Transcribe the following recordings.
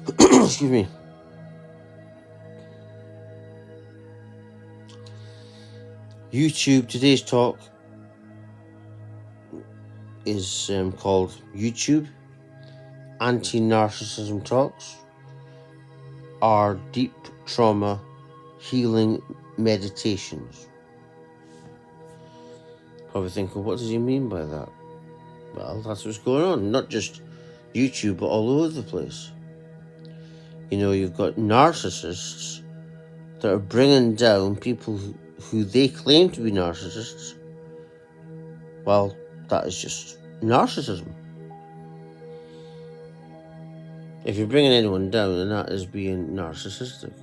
Excuse me. YouTube, today's talk is called YouTube Anti-Narcissism Talks are Deep Trauma Healing Meditations. Probably thinking, what does he mean by that? Well, that's what's going on. Not just YouTube, but all over the place. You know, you've got narcissists that are bringing down people who they claim to be narcissists. Well, that is just narcissism. If you're bringing anyone down, then that is being narcissistic.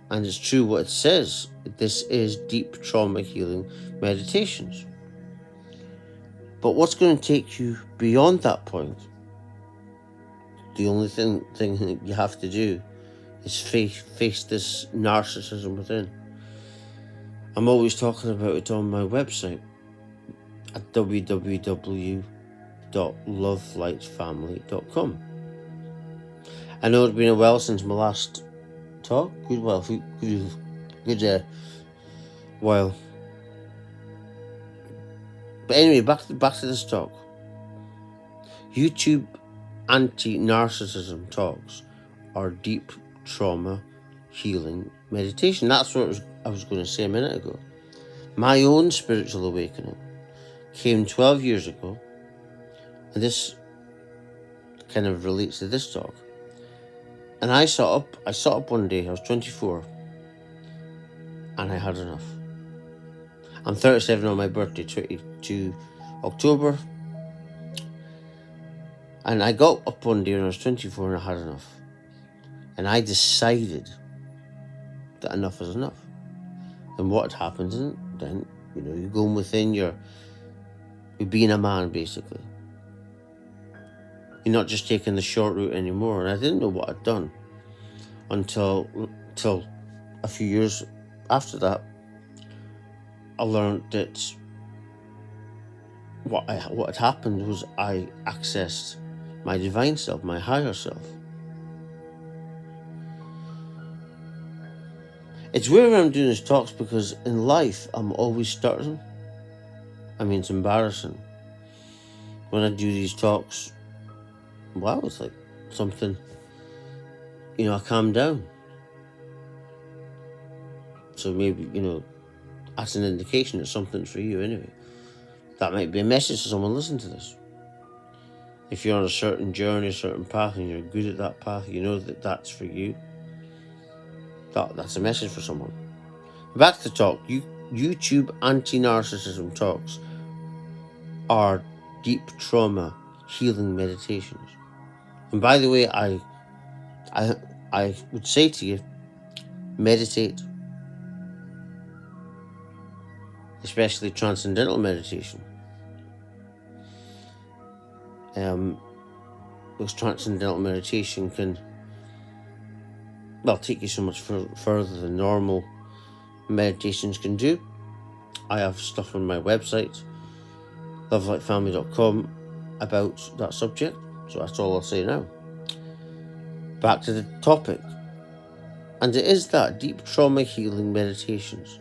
And it's true what it says. This is deep trauma healing meditations. But what's going to take you beyond that point? The only thing that you have to do is face this narcissism within. I'm always talking about it on my website at www.lovelightfamily.com. I know it's been a while since my last talk. Good while. But anyway, back to this talk. YouTube anti-narcissism talks are deep trauma healing meditation. That's what I was going to say a minute ago. My own spiritual awakening came 12 years ago, and this kind of relates to this talk. And I sat up one day, I was 24, and I had enough. I'm 37 on my birthday, 22 October. And I got up one day when I was 24 and I had enough. And I decided that enough is enough. And what happened then, you know, you're going within, you're being a man, basically. You're not just taking the short route anymore. And I didn't know what I'd done until a few years after that. I learned that what had happened was I accessed my divine self, my higher self. It's weird when I'm doing these talks because in life I'm always stuttering. I mean, it's embarrassing. When I do these talks, wow, it's like something, you know, I calm down. So maybe, you know, that's an indication that something's for you anyway. That might be a message to someone listening to this. If you're on a certain journey, a certain path, and you're good at that path, you know that that's for you. That's a message for someone. Back to the talk. YouTube anti-narcissism talks are deep trauma healing meditations. And by the way, I would say to you, meditate, especially transcendental meditation. Because transcendental meditation can, well, take you so much further than normal meditations can do. I have stuff on my website, lovelightfamily.com, about that subject. So that's all I'll say now. Back to the topic. And it is that deep trauma healing meditations.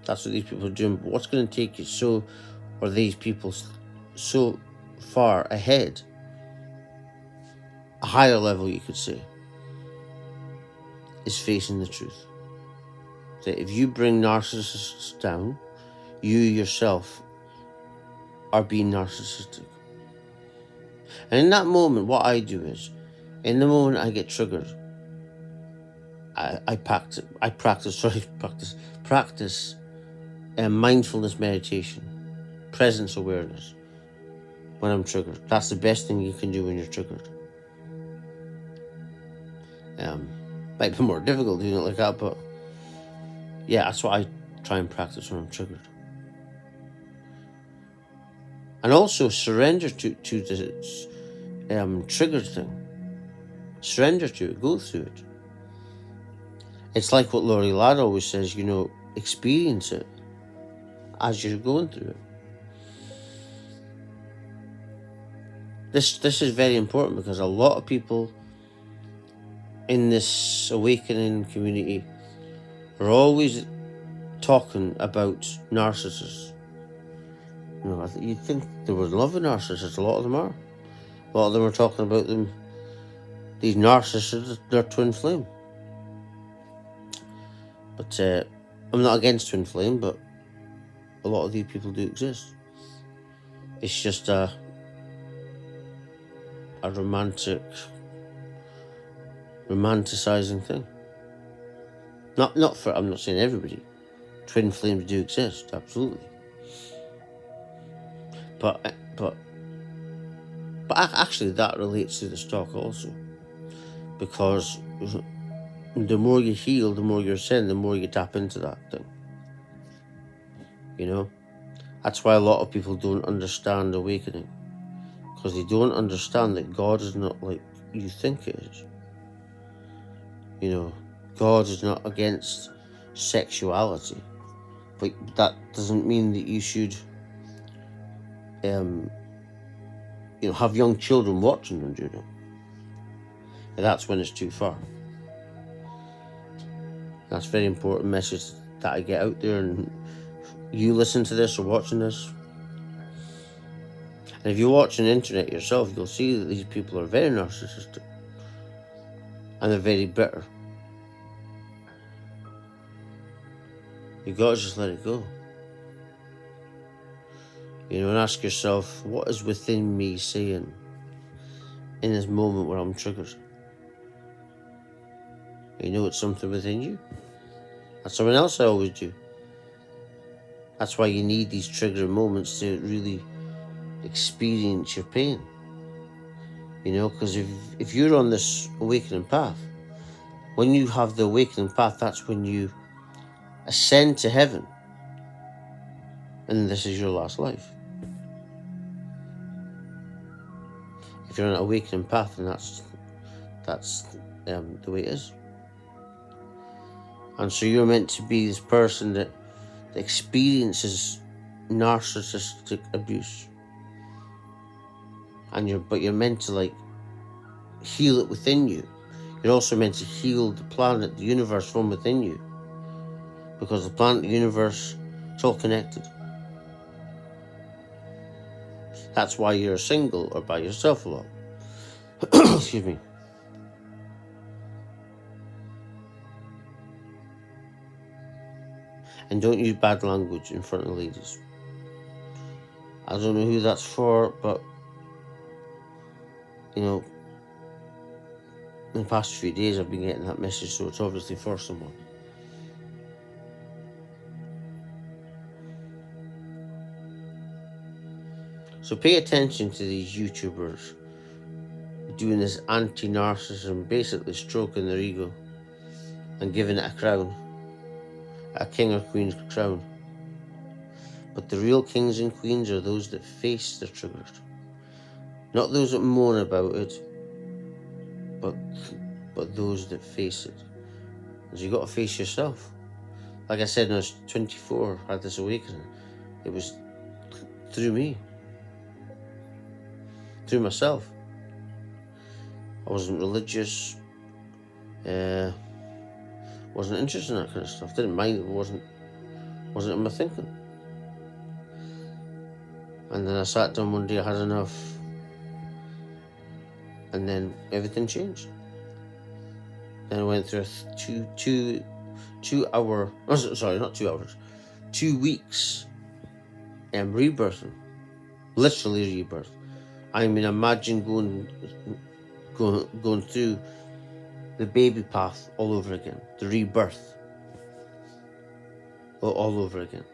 That's what these people are doing. But what's going to take you these people so far ahead, a higher level, you could say, is facing the truth. That if you bring narcissists down, you yourself are being narcissistic. And in that moment, what I do is, in the moment I get triggered, I practice mindfulness meditation, presence awareness when I'm triggered. That's the best thing you can do when you're triggered. Might be more difficult doing it like that, but yeah, that's what I try and practice when I'm triggered. And also surrender to this triggered thing. Surrender to it, go through it. It's like what Laurie Ladd always says, you know, experience it as you're going through it. This is very important because a lot of people in this awakening community are always talking about narcissists. You know, you'd think they would love a narcissist. A lot of them are. A lot of them are talking about them. These narcissists, they're twin flame. But I'm not against twin flame, but a lot of these people do exist. It's just a romanticizing thing. Not for. I'm not saying everybody. Twin flames do exist, absolutely. But actually, that relates to this talk also, because the more you heal, the more you're ascend, the more you tap into that thing. You know, that's why a lot of people don't understand awakening, because they don't understand that God is not like you think it is. You know, God is not against sexuality, but that doesn't mean that you should, have young children watching them do it. And that's when it's too far. That's a very important message that I get out there, and you listen to this or watching this. And if you're watching the internet yourself, you'll see that these people are very narcissistic and they're very bitter. You gotta just let it go. You know, and ask yourself, what is within me saying in this moment where I'm triggered? You know it's something within you. That's something else I always do. That's why you need these triggering moments to really experience your pain. You know, because if you're on this awakening path, when you have the awakening path, that's when you ascend to heaven. And this is your last life. If you're on an awakening path, then that's the way it is. And so you're meant to be this person that experiences narcissistic abuse. But you're meant to like heal it within you. You're also meant to heal the planet, the universe from within you. Because the planet, the universe, it's all connected. That's why you're single or by yourself a lot. Excuse me. And don't use bad language in front of ladies. I don't know who that's for, but you know, in the past few days I've been getting that message, so it's obviously for someone. So pay attention to these YouTubers doing this anti-narcissism, basically stroking their ego and giving it a crown, a king or queen's crown. But the real kings and queens are those that face their triggers, not those that moan about it, but those that face it. Because you got to face yourself. Like I said, when I was 24, I had this awakening. It was through me, through myself. I wasn't religious, wasn't interested in that kind of stuff. Didn't mind it, wasn't in my thinking. And then I sat down one day, I had enough, and then everything changed. Then I went through a 2 weeks rebirthing, literally rebirth. I mean, imagine going through the baby path all over again, the rebirth all over again.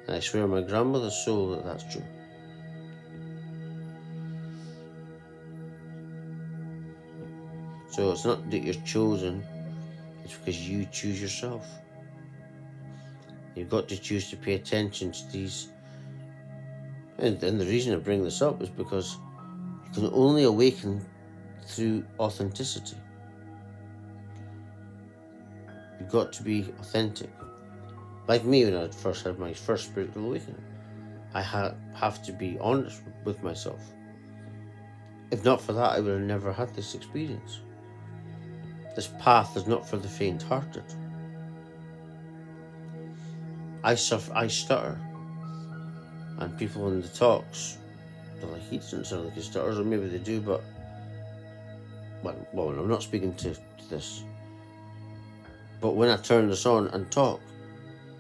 And I swear on my grandmother's soul that that's true. So it's not that you're chosen, it's because you choose yourself. You've got to choose to pay attention to these. And the reason I bring this up is because you can only awaken through authenticity. You've got to be authentic. Like me when I first had my first spiritual awakening. I have to be honest with myself. If not for that, I would have never had this experience. This path is not for the faint-hearted. I stutter, and people in the talks, they're like, he doesn't sound like he stutters, or maybe they do, but well, I'm not speaking to this. But when I turn this on and talk,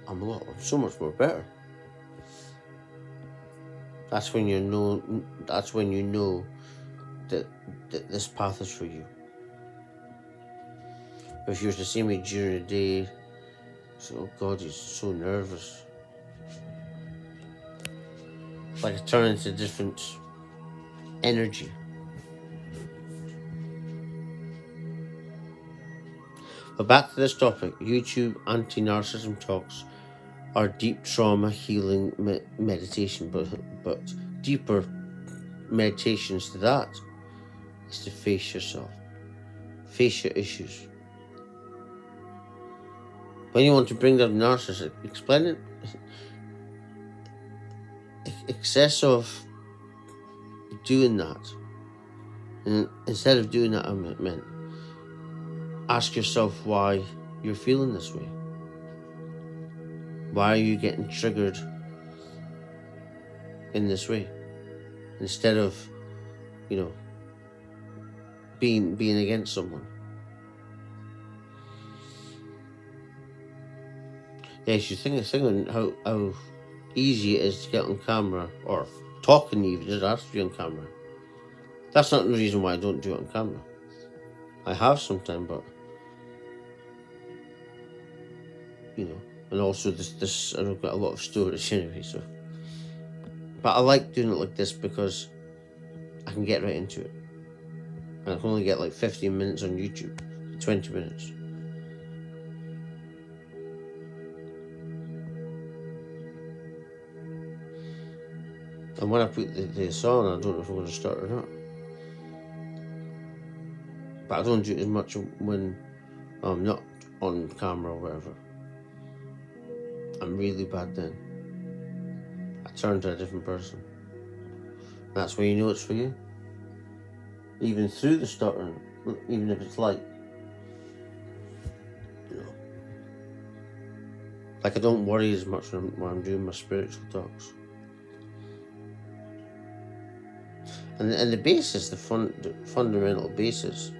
I'm so much more better. That's when you know. That's when you know that this path is for you. If you were to see me during the day, so, oh God, he's so nervous. Like I turn into different energy. But back to this topic, YouTube anti-narcissism talks are deep trauma healing meditation, but deeper meditations to that is to face yourself, face your issues. When you want to bring up narcissism, explain it. Excess of doing that, and instead of doing that, I meant ask yourself why you're feeling this way. Why are you getting triggered in this way? Instead of, being against someone. Yes, you think how easy it is to get on camera, or talking even, just ask to be on camera. That's not the reason why I don't do it on camera. I have sometimes, but and also this I've got a lot of storage anyway, so. But I like doing it like this because I can get right into it. And I can only get like 15 minutes on YouTube, 20 minutes. And when I put this on, I don't know if I'm going to start or not. But I don't do it as much when I'm not on camera or whatever. I'm really bad then. I turn to a different person. That's when you know it's for you. Even through the stuttering, even if it's light. Like I don't worry as much when I'm doing my spiritual talks. And the basis, the fundamental basis,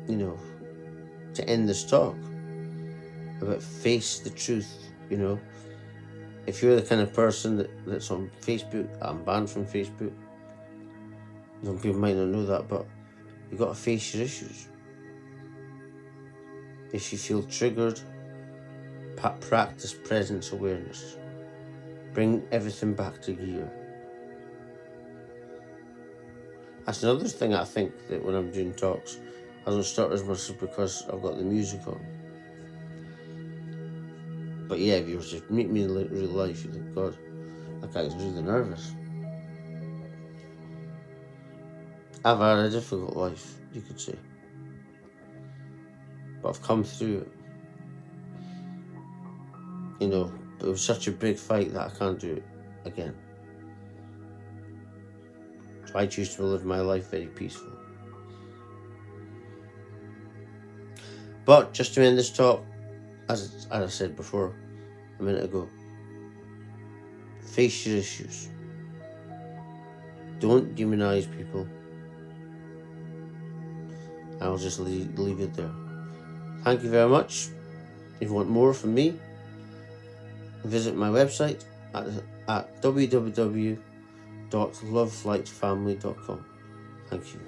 to end this talk, about face the truth, If you're the kind of person that's on Facebook, I'm banned from Facebook. Some people might not know that, but you've got to face your issues. If you feel triggered, practice presence awareness. Bring everything back to gear. That's another thing I think, that when I'm doing talks, I don't stutter as much because I've got the music on. But yeah, if you were to meet me in real life, you think, God, that guy's really nervous. I've had a difficult life, you could say. But I've come through it. But it was such a big fight that I can't do it again. So I choose to live my life very peaceful. But just to end this talk, as I said before, a minute ago, face your issues. Don't demonize people. I'll just leave it there. Thank you very much. If you want more from me, visit my website at www.loveflightfamily.com. Thank you.